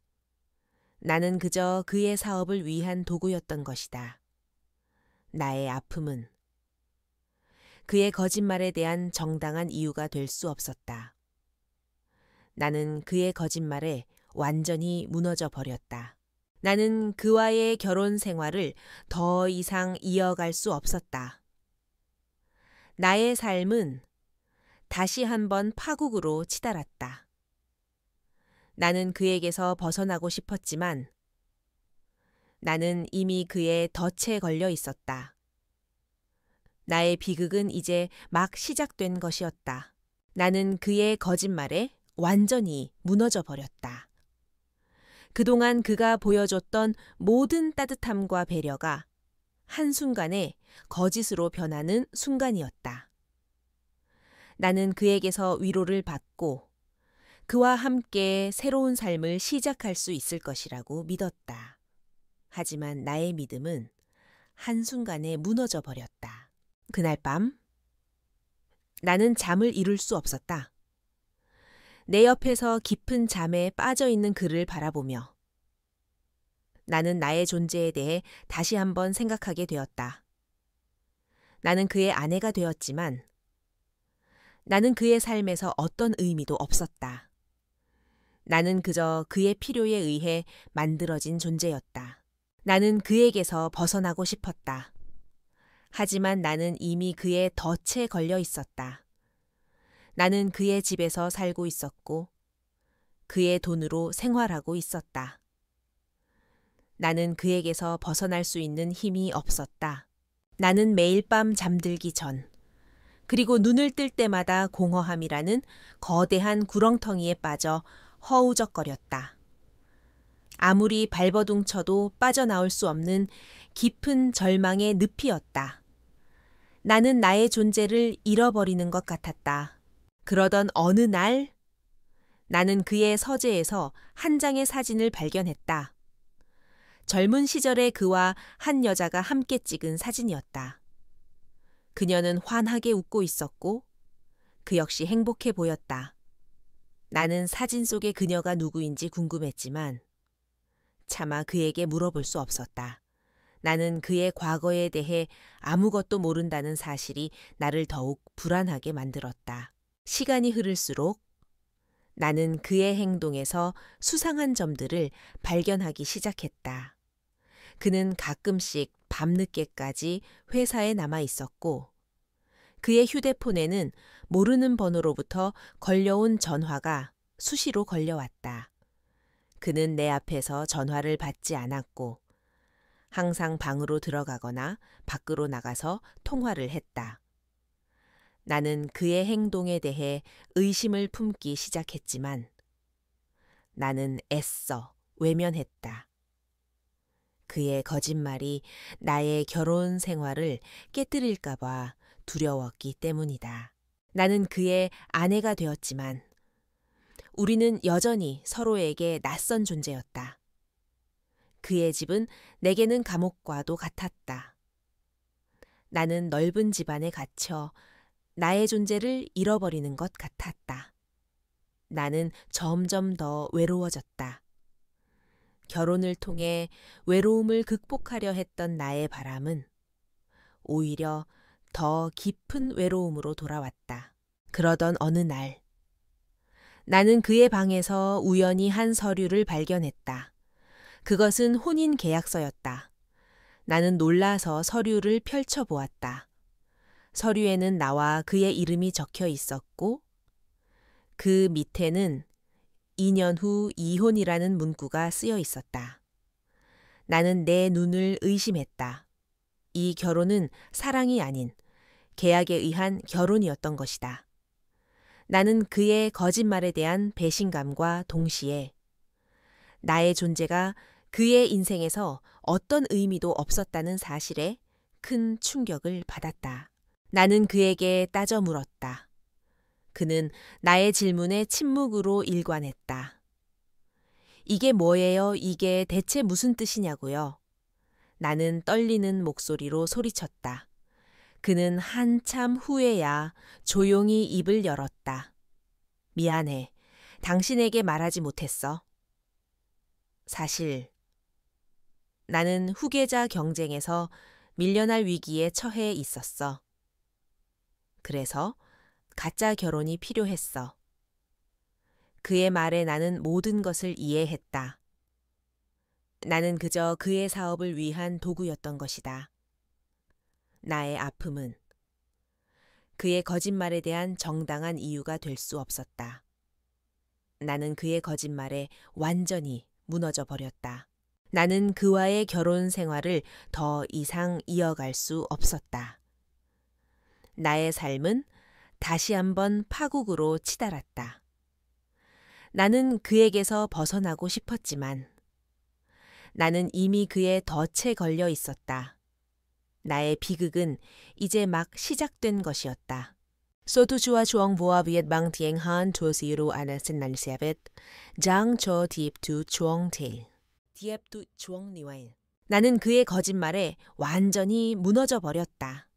나는 그저 그의 사업을 위한 도구였던 것이다. 나의 아픔은 그의 거짓말에 대한 정당한 이유가 될 수 없었다. 나는 그의 거짓말에 완전히 무너져 버렸다. 나는 그와의 결혼 생활을 더 이상 이어갈 수 없었다. 나의 삶은 다시 한번 파국으로 치달았다. 나는 그에게서 벗어나고 싶었지만 나는 이미 그의 덫에 걸려 있었다. 나의 비극은 이제 막 시작된 것이었다. 나는 그의 거짓말에 완전히 무너져 버렸다. 그동안 그가 보여줬던 모든 따뜻함과 배려가 한순간에 거짓으로 변하는 순간이었다. 나는 그에게서 위로를 받고 그와 함께 새로운 삶을 시작할 수 있을 것이라고 믿었다. 하지만 나의 믿음은 한순간에 무너져 버렸다. 그날 밤 나는 잠을 이룰 수 없었다. 내 옆에서 깊은 잠에 빠져 있는 그를 바라보며 나는 나의 존재에 대해 다시 한번 생각하게 되었다. 나는 그의 아내가 되었지만 나는 그의 삶에서 어떤 의미도 없었다. 나는 그저 그의 필요에 의해 만들어진 존재였다. 나는 그에게서 벗어나고 싶었다. 하지만 나는 이미 그의 덫에 걸려 있었다. 나는 그의 집에서 살고 있었고 그의 돈으로 생활하고 있었다. 나는 그에게서 벗어날 수 있는 힘이 없었다. 나는 매일 밤 잠들기 전 그리고 눈을 뜰 때마다 공허함이라는 거대한 구렁텅이에 빠져 허우적거렸다. 아무리 발버둥 쳐도 빠져나올 수 없는 깊은 절망의 늪이었다. 나는 나의 존재를 잃어버리는 것 같았다. 그러던 어느 날 나는 그의 서재에서 한 장의 사진을 발견했다. 젊은 시절의 그와 한 여자가 함께 찍은 사진이었다. 그녀는 환하게 웃고 있었고 그 역시 행복해 보였다. 나는 사진 속의 그녀가 누구인지 궁금했지만 차마 그에게 물어볼 수 없었다. 나는 그의 과거에 대해 아무것도 모른다는 사실이 나를 더욱 불안하게 만들었다. 시간이 흐를수록 나는 그의 행동에서 수상한 점들을 발견하기 시작했다. 그는 가끔씩 밤늦게까지 회사에 남아 있었고 그의 휴대폰에는 모르는 번호로부터 걸려온 전화가 수시로 걸려왔다. 그는 내 앞에서 전화를 받지 않았고 항상 방으로 들어가거나 밖으로 나가서 통화를 했다. 나는 그의 행동에 대해 의심을 품기 시작했지만 나는 애써 외면했다. 그의 거짓말이 나의 결혼 생활을 깨뜨릴까 봐 두려웠기 때문이다. 나는 그의 아내가 되었지만 우리는 여전히 서로에게 낯선 존재였다. 그의 집은 내게는 감옥과도 같았다. 나는 넓은 집안에 갇혀 나의 존재를 잃어버리는 것 같았다. 나는 점점 더 외로워졌다. 결혼을 통해 외로움을 극복하려 했던 나의 바람은 오히려 더 깊은 외로움으로 돌아왔다. 그러던 어느 날, 나는 그의 방에서 우연히 한 서류를 발견했다. 그것은 혼인 계약서였다. 나는 놀라서 서류를 펼쳐보았다. 서류에는 나와 그의 이름이 적혀 있었고 그 밑에는 2년 후 이혼이라는 문구가 쓰여 있었다. 나는 내 눈을 의심했다. 이 결혼은 사랑이 아닌 계약에 의한 결혼이었던 것이다. 나는 그의 거짓말에 대한 배신감과 동시에 나의 존재가 그의 인생에서 어떤 의미도 없었다는 사실에 큰 충격을 받았다. 나는 그에게 따져 물었다. 그는 나의 질문에 침묵으로 일관했다. 이게 뭐예요? 이게 대체 무슨 뜻이냐고요? 나는 떨리는 목소리로 소리쳤다. 그는 한참 후에야 조용히 입을 열었다. 미안해. 당신에게 말하지 못했어. 사실 나는 후계자 경쟁에서 밀려날 위기에 처해 있었어. 그래서 가짜 결혼이 필요했어. 그의 말에 나는 모든 것을 이해했다. 나는 그저 그의 사업을 위한 도구였던 것이다. 나의 아픔은 그의 거짓말에 대한 정당한 이유가 될 수 없었다. 나는 그의 거짓말에 완전히 무너져 버렸다. 나는 그와의 결혼 생활을 더 이상 이어갈 수 없었다. 나의 삶은 다시 한번 파국으로 치달았다. 나는 그에게서 벗어나고 싶었지만 나는 이미 그의 덫에 걸려 있었다. 나의 비극은 이제 막 시작된 것이었다. 소투주와 주엉 보아 비엣 bằng tiếng Han thua siru ana sin nan sebet jang cho tiep tu chuong tail tiep tu chuong niwail. 나는 그의 거짓말에 완전히 무너져 버렸다.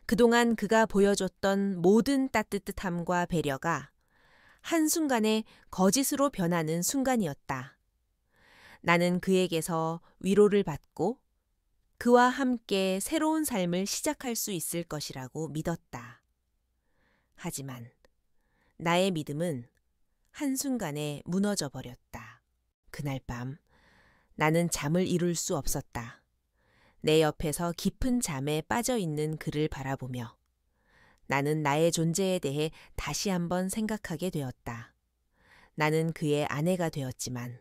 그동안 그가 보여줬던 모든 따뜻함과 배려가 한순간에 거짓으로 변하는 순간이었다. 나는 그에게서 위로를 받고 그와 함께 새로운 삶을 시작할 수 있을 것이라고 믿었다. 하지만 나의 믿음은 한순간에 무너져 버렸다. 그날 밤 나는 잠을 이룰 수 없었다. 내 옆에서 깊은 잠에 빠져 있는 그를 바라보며 나는 나의 존재에 대해 다시 한번 생각하게 되었다. 나는 그의 아내가 되었지만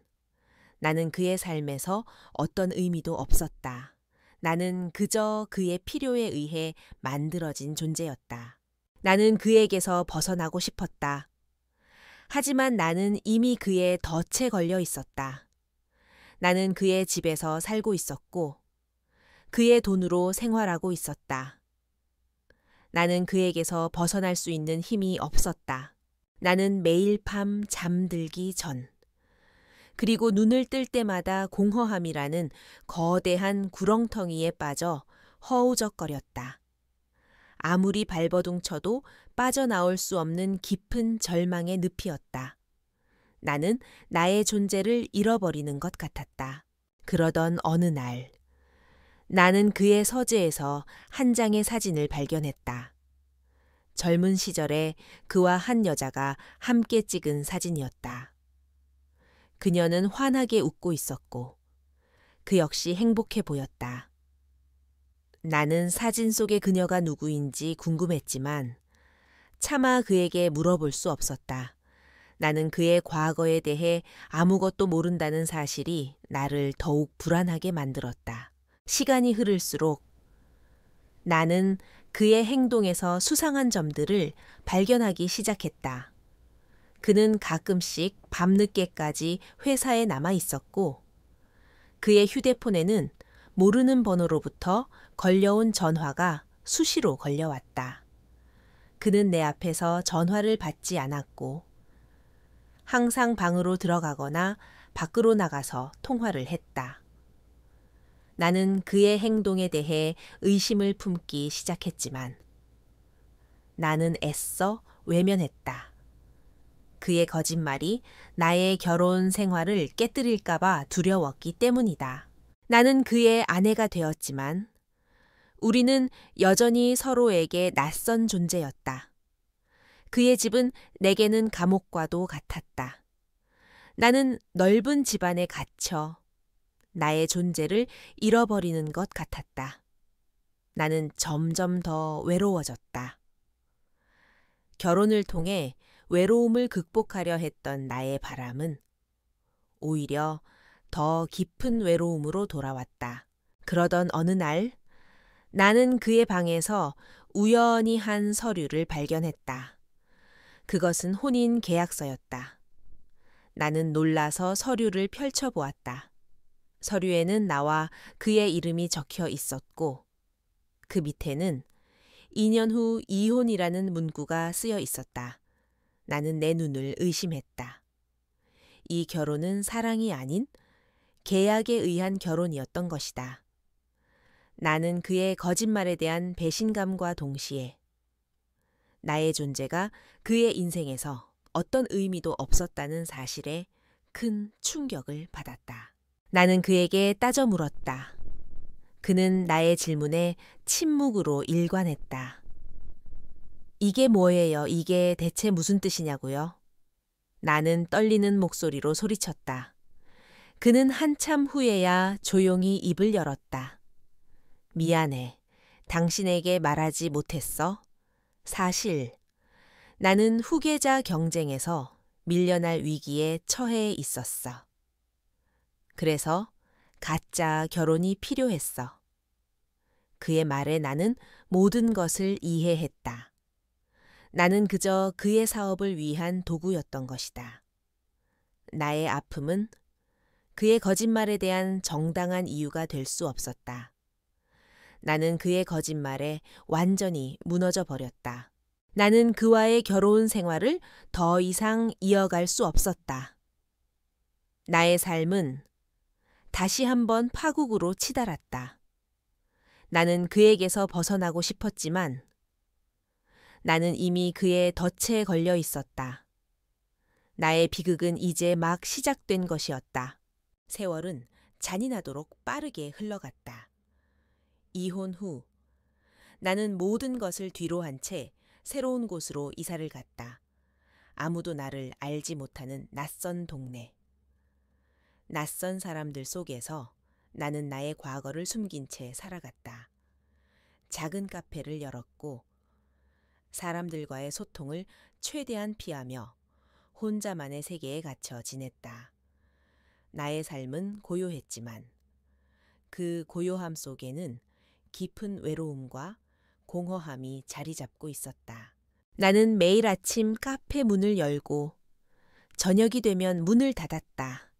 나는 그의 삶에서 어떤 의미도 없었다. 나는 그저 그의 필요에 의해 만들어진 존재였다. 나는 그에게서 벗어나고 싶었다. 하지만 나는 이미 그의 덫에 걸려 있었다. 나는 그의 집에서 살고 있었고 그의 돈으로 생활하고 있었다. 나는 그에게서 벗어날 수 있는 힘이 없었다. 나는 매일 밤 잠들기 전 그리고 눈을 뜰 때마다 공허함이라는 거대한 구렁텅이에 빠져 허우적거렸다. 아무리 발버둥 쳐도 빠져나올 수 없는 깊은 절망의 늪이었다. 나는 나의 존재를 잃어버리는 것 같았다. 그러던 어느 날, 나는 그의 서재에서 한 장의 사진을 발견했다. 젊은 시절에 그와 한 여자가 함께 찍은 사진이었다. 그녀는 환하게 웃고 있었고, 그 역시 행복해 보였다. 나는 사진 속의 그녀가 누구인지 궁금했지만, 차마 그에게 물어볼 수 없었다. 나는 그의 과거에 대해 아무것도 모른다는 사실이 나를 더욱 불안하게 만들었다. 시간이 흐를수록 나는 그의 행동에서 수상한 점들을 발견하기 시작했다. 그는 가끔씩 밤늦게까지 회사에 남아 있었고, 그의 휴대폰에는 모르는 번호로부터 걸려온 전화가 수시로 걸려왔다. 그는 내 앞에서 전화를 받지 않았고, 항상 방으로 들어가거나 밖으로 나가서 통화를 했다. 나는 그의 행동에 대해 의심을 품기 시작했지만 나는 애써 외면했다. 그의 거짓말이 나의 결혼 생활을 깨뜨릴까봐 두려웠기 때문이다. 나는 그의 아내가 되었지만 우리는 여전히 서로에게 낯선 존재였다. 그의 집은 내게는 감옥과도 같았다. 나는 넓은 집안에 갇혀 나의 존재를 잃어버리는 것 같았다. 나는 점점 더 외로워졌다. 결혼을 통해 외로움을 극복하려 했던 나의 바람은 오히려 더 깊은 외로움으로 돌아왔다. 그러던 어느 날 나는 그의 방에서 우연히 한 서류를 발견했다. 그것은 혼인 계약서였다. 나는 놀라서 서류를 펼쳐보았다. 서류에는 나와 그의 이름이 적혀 있었고 그 밑에는 2년 후 이혼이라는 문구가 쓰여 있었다. 나는 내 눈을 의심했다. 이 결혼은 사랑이 아닌 계약에 의한 결혼이었던 것이다. 나는 그의 거짓말에 대한 배신감과 동시에 나의 존재가 그의 인생에서 어떤 의미도 없었다는 사실에 큰 충격을 받았다. 나는 그에게 따져 물었다. 그는 나의 질문에 침묵으로 일관했다. 이게 뭐예요? 이게 대체 무슨 뜻이냐고요? 나는 떨리는 목소리로 소리쳤다. 그는 한참 후에야 조용히 입을 열었다. 미안해. 당신에게 말하지 못했어? 사실 나는 후계자 경쟁에서 밀려날 위기에 처해 있었어. 그래서 가짜 결혼이 필요했어. 그의 말에 나는 모든 것을 이해했다. 나는 그저 그의 사업을 위한 도구였던 것이다. 나의 아픔은 그의 거짓말에 대한 정당한 이유가 될 수 없었다. 나는 그의 거짓말에 완전히 무너져 버렸다. 나는 그와의 결혼 생활을 더 이상 이어갈 수 없었다. 나의 삶은 다시 한번 파국으로 치달았다. 나는 그에게서 벗어나고 싶었지만 나는 이미 그의 덫에 걸려 있었다. 나의 비극은 이제 막 시작된 것이었다. 세월은 잔인하도록 빠르게 흘러갔다. 이혼 후 나는 모든 것을 뒤로 한 채 새로운 곳으로 이사를 갔다. 아무도 나를 알지 못하는 낯선 동네. 낯선 사람들 속에서 나는 나의 과거를 숨긴 채 살아갔다. 작은 카페를 열었고 사람들과의 소통을 최대한 피하며 혼자만의 세계에 갇혀 지냈다. 나의 삶은 고요했지만 그 고요함 속에는 깊은 외로움과 공허함이 자리 잡고 있었다. 나는 매일 아침 카페 문을 열고 저녁이 되면 문을 닫았다.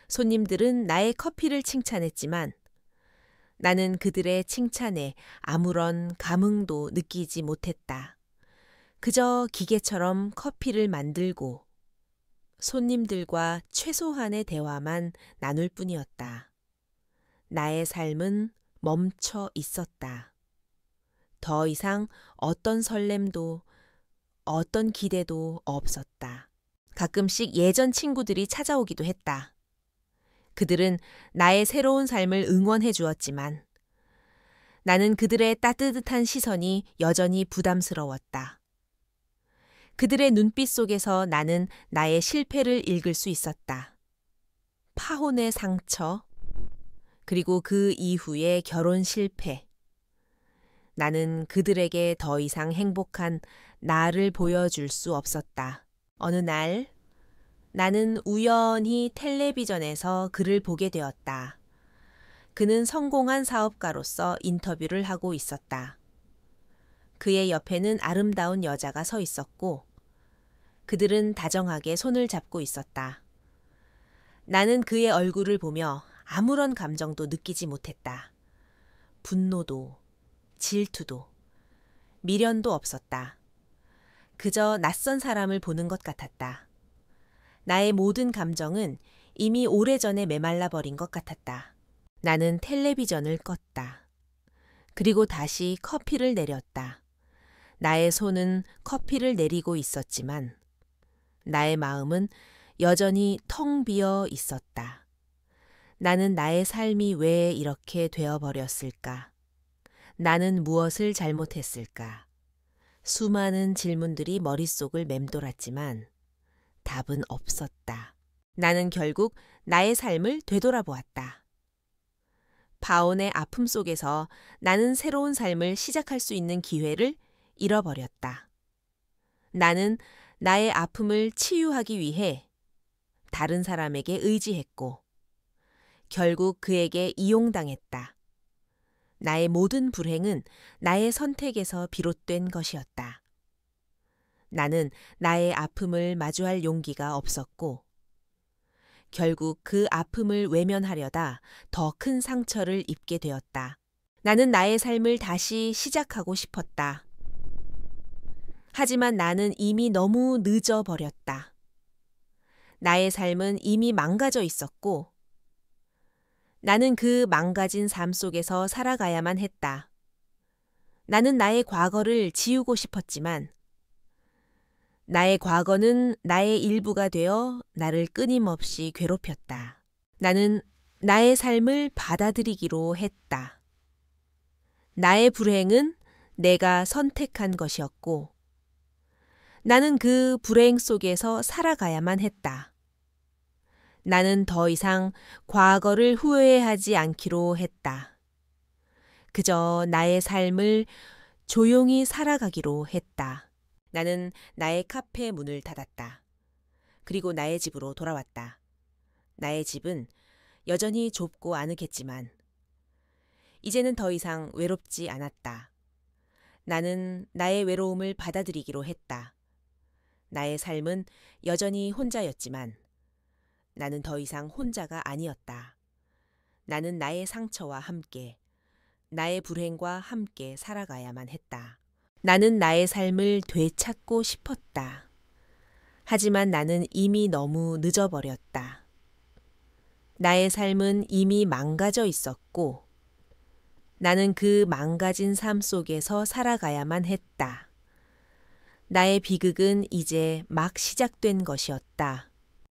손님들은 나의 커피를 칭찬했지만 나는 그들의 칭찬에 아무런 감흥도 느끼지 못했다. 그저 기계처럼 커피를 만들고 손님들과 최소한의 대화만 나눌 뿐이었다. 나의 삶은 멈춰 있었다. 더 이상 어떤 설렘도 어떤 기대도 없었다. 가끔씩 예전 친구들이 찾아오기도 했다. 그들은 나의 새로운 삶을 응원해 주었지만 나는 그들의 따뜻한 시선이 여전히 부담스러웠다. 그들의 눈빛 속에서 나는 나의 실패를 읽을 수 있었다. 파혼의 상처, 그리고 그 이후의 결혼 실패. 나는 그들에게 더 이상 행복한 나를 보여줄 수 없었다. 어느 날 나는 우연히 텔레비전에서 그를 보게 되었다. 그는 성공한 사업가로서 인터뷰를 하고 있었다. 그의 옆에는 아름다운 여자가 서 있었고 그들은 다정하게 손을 잡고 있었다. 나는 그의 얼굴을 보며 아무런 감정도 느끼지 못했다. 분노도, 질투도, 미련도 없었다. 그저 낯선 사람을 보는 것 같았다. 나의 모든 감정은 이미 오래전에 메말라 버린 것 같았다. 나는 텔레비전을 껐다. 그리고 다시 커피를 내렸다. 나의 손은 커피를 내리고 있었지만 나의 마음은 여전히 텅 비어 있었다. 나는 나의 삶이 왜 이렇게 되어버렸을까? 나는 무엇을 잘못했을까? 수많은 질문들이 머릿속을 맴돌았지만 답은 없었다. 나는 결국 나의 삶을 되돌아보았다. 파혼의 아픔 속에서 나는 새로운 삶을 시작할 수 있는 기회를 잃어버렸다. 나는 나의 아픔을 치유하기 위해 다른 사람에게 의지했고 결국 그에게 이용당했다. 나의 모든 불행은 나의 선택에서 비롯된 것이었다. 나는 나의 아픔을 마주할 용기가 없었고 결국 그 아픔을 외면하려다 더 큰 상처를 입게 되었다. 나는 나의 삶을 다시 시작하고 싶었다. 하지만 나는 이미 너무 늦어버렸다. 나의 삶은 이미 망가져 있었고 나는 그 망가진 삶 속에서 살아가야만 했다. 나는 나의 과거를 지우고 싶었지만 나의 과거는 나의 일부가 되어 나를 끊임없이 괴롭혔다. 나는 나의 삶을 받아들이기로 했다. 나의 불행은 내가 선택한 것이었고 나는 그 불행 속에서 살아가야만 했다. 나는 더 이상 과거를 후회하지 않기로 했다. 그저 나의 삶을 조용히 살아가기로 했다. 나는 나의 카페 문을 닫았다. 그리고 나의 집으로 돌아왔다. 나의 집은 여전히 좁고 아늑했지만 이제는 더 이상 외롭지 않았다. 나는 나의 외로움을 받아들이기로 했다. 나의 삶은 여전히 혼자였지만 나는 더 이상 혼자가 아니었다. 나는 나의 상처와 함께, 나의 불행과 함께 살아가야만 했다. 나는 나의 삶을 되찾고 싶었다. 하지만 나는 이미 너무 늦어버렸다. 나의 삶은 이미 망가져 있었고 나는 그 망가진 삶 속에서 살아가야만 했다. 나의 비극은 이제 막 시작된 것이었다.